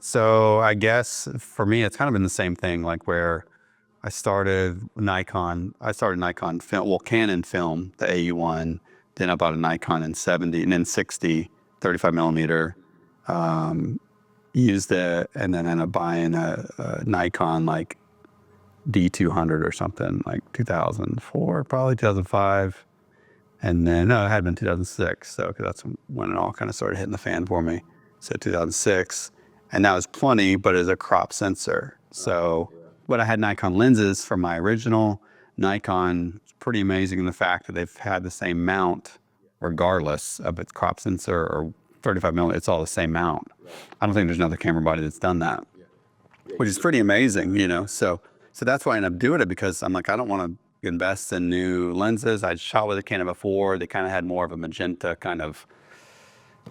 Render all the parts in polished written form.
So I guess for me, it's kind of been the same thing, like where I started Nikon film, well, Canon film, the AE1. Then I bought a Nikon in 70 and then 60, 35 millimeter. Used it and then ended up buying a Nikon like D200 or something, like 2004, probably 2005. And then, no, it had been 2006. So, cause that's when it all kind of started hitting the fan for me. So 2006. And that was plenty, but as a crop sensor. So, but I had Nikon lenses from my original Nikon. It's pretty amazing in the fact that they've had the same mount regardless of its crop sensor or 35 millimeter. It's all the same mount. I don't think there's another camera body that's done that, which is pretty amazing, you know? So that's why I ended up doing it, because I'm like, I don't want to invest in new lenses. I shot with a Canon before. They kind of had more of a magenta kind of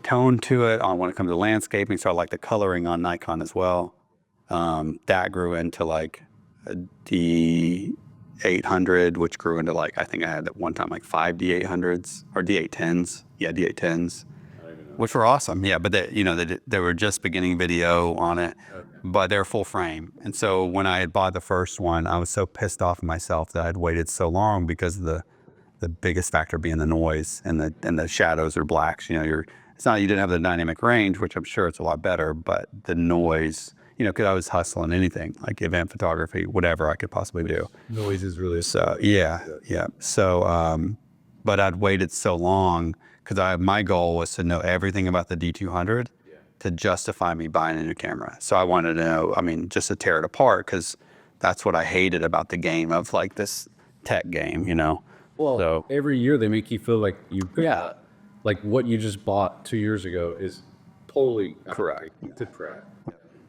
tone to it on when it comes to landscaping. So I like the coloring on Nikon as well. That grew into like a D800, which grew into like, I think I had at one time like 5 D800s or D810s. Yeah, D810s, which were awesome. Yeah, but they were just beginning video on it, but they're full frame. And so when I had bought the first one, I was so pissed off at myself that I'd waited so long, because of the biggest factor being the noise and the shadows or blacks. You know, it's not, you didn't have the dynamic range, which I'm sure it's a lot better, but the noise, you know, because I was hustling anything like event photography, whatever I could possibly do. Noise is really So yeah. So but I'd waited so long because my goal was to know everything about the D200 to justify me buying a new camera. So I wanted to know, I mean, just to tear it apart, because that's what I hated about the game of like this tech game, you know. Well, So every year they make you feel like like what you just bought 2 years ago is totally Correct. to crap.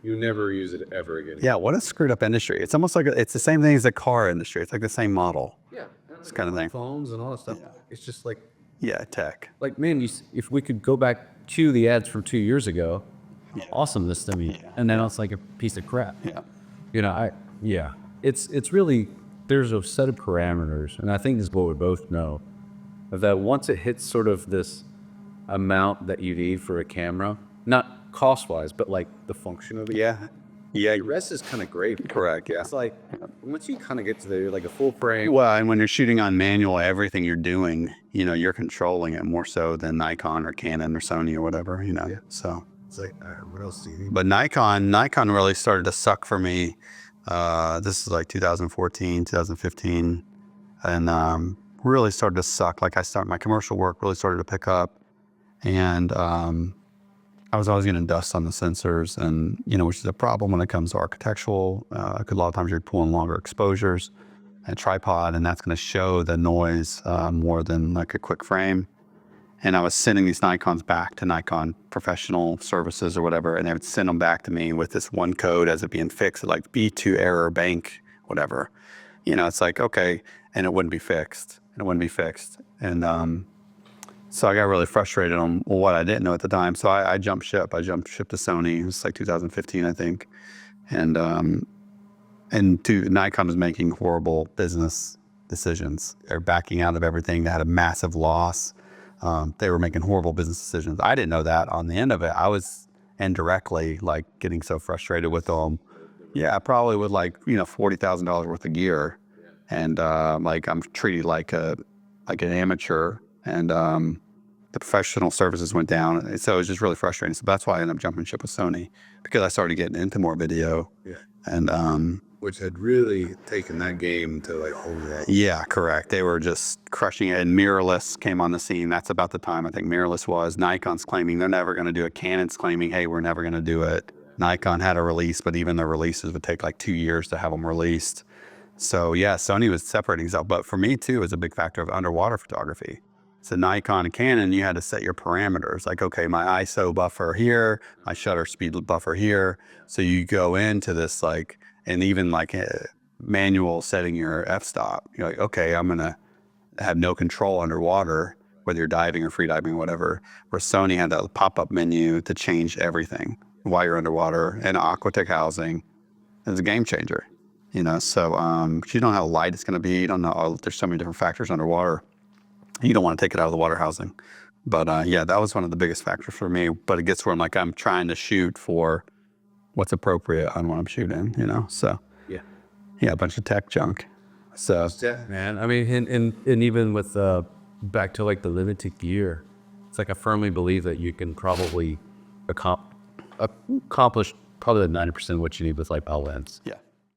You never use it ever again. yeah, what a screwed up industry. It's almost like it's the same thing as the car industry. It's like the same model. Yeah, This kind of thing. phones and all that stuff. It's just like Yeah, tech. man, if we could go back to the ads from 2 years ago, awesome this to me, and now it's like a piece of crap. Yeah. You know, it's really, there's a set of parameters, and I think this is what we both know, that once it hits sort of this amount that you need for a camera, not cost-wise, but like the function of it. Yeah. Yeah. The rest is kind of great. Correct. Yeah. It's like once you kind of get to like a full frame. Well, and when you're shooting on manual, everything you're doing, you know, you're controlling it more so than Nikon or Canon or Sony or whatever, you know. Yeah. So It's like, what else do you need? but Nikon really started to suck for me. This is like 2014, 2015, and really started to suck. Like my commercial work really started to pick up, and I was always getting dust on the sensors, and you know, which is a problem when it comes to architectural. Because a lot of times you're pulling longer exposures and tripod, and that's going to show the noise more than like a quick frame. And I was sending these Nikons back to Nikon Professional Services or whatever, and they would send them back to me with this one code as it being fixed, like B2 error bank, whatever. You know, it's like, okay, and it wouldn't be fixed, And so I got really frustrated on what I didn't know at the time. So I jumped ship. I jumped ship to Sony. It was like 2015, I think. And Nikon was making horrible business decisions. They're backing out of everything. They had a massive loss. They were making horrible business decisions. I didn't know that on the end of it. I was indirectly like getting so frustrated with them. Yeah, probably with like, you know, $40,000 worth of gear. And like I'm treated like an amateur, and the professional services went down. So it was just really frustrating. So that's why I ended up jumping ship with Sony, because I started getting into more video. Yeah. And Which had really taken that game to like whole world. yeah, correct. They were just crushing it. And mirrorless came on the scene. That's about the time I think mirrorless was. Nikon's claiming they're never going to do it. Canon's claiming, hey, we're never going to do it. Nikon had a release, but even their releases would take like 2 years to have them released. So yeah, Sony was separating itself. But for me too, it was a big factor of underwater photography. So Nikon and Canon, you had to set your parameters. Like, okay, my ISO buffer here, my shutter speed buffer here. So you go into this like, and even like manual setting your f-stop. You're like, okay, I'm gonna have no control underwater, whether you're diving or free diving or whatever. Where Sony had that pop-up menu to change everything while you're underwater, and Aquatech housing is a game changer. You know, so you don't know how light it's gonna be. You don't know, there's so many different factors underwater. You don't want to take it out of the water housing. But yeah, that was one of the biggest factors for me. But it gets where I'm trying to shoot for what's appropriate on what I'm shooting, you know? So Yeah. yeah, a bunch of tech junk. So Yeah, man. I mean, and even with back to like the limited gear, it's like I firmly believe that you can probably accomplish probably 90% of what you need with like a lens. yeah.